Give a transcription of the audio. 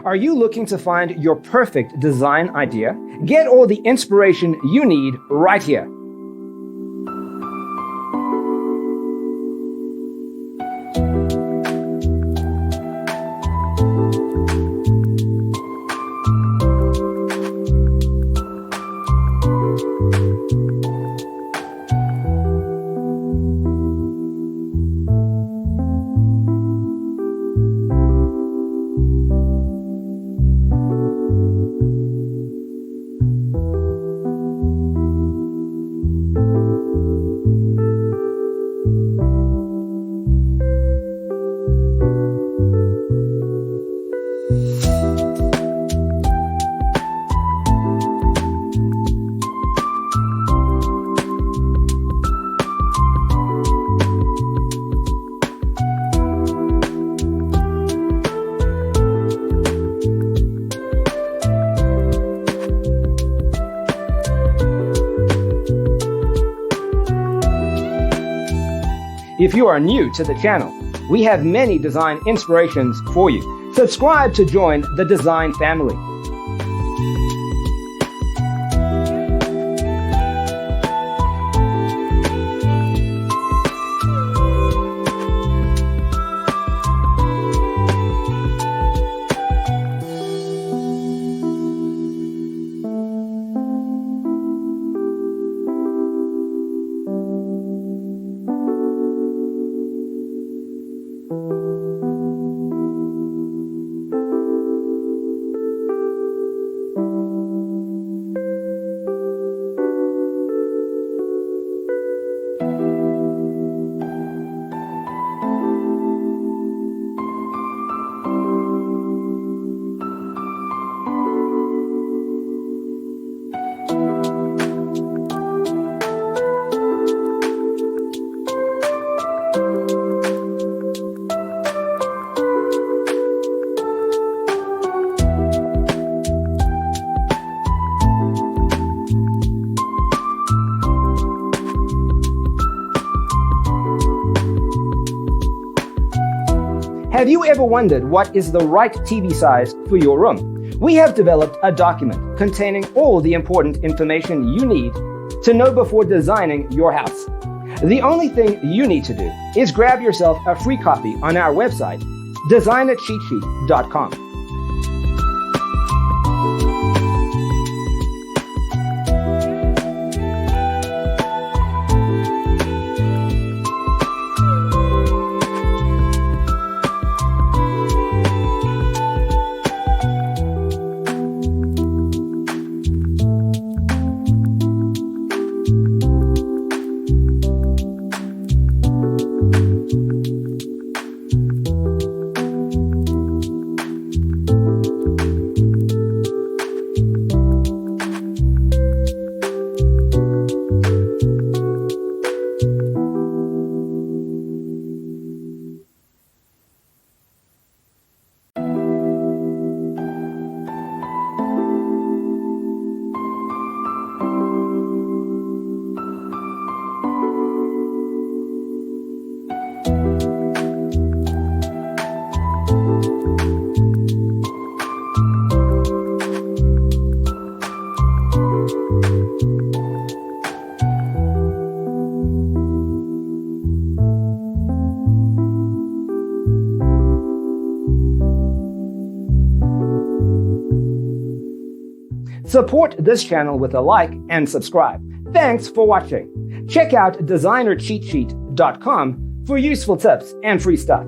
Are you looking to find your perfect design idea? Get all the inspiration you need right here. If you are new to the channel, we have many design inspirations for you. Subscribe to join the design family. Have you ever wondered what is the right TV size for your room? We have developed a document containing all the important information you need to know before designing your house. The only thing you need to do is grab yourself a free copy on our website, designercheatsheet.com. Support this channel with a like and subscribe. Thanks for watching. Check out designercheatsheet.com for useful tips and free stuff.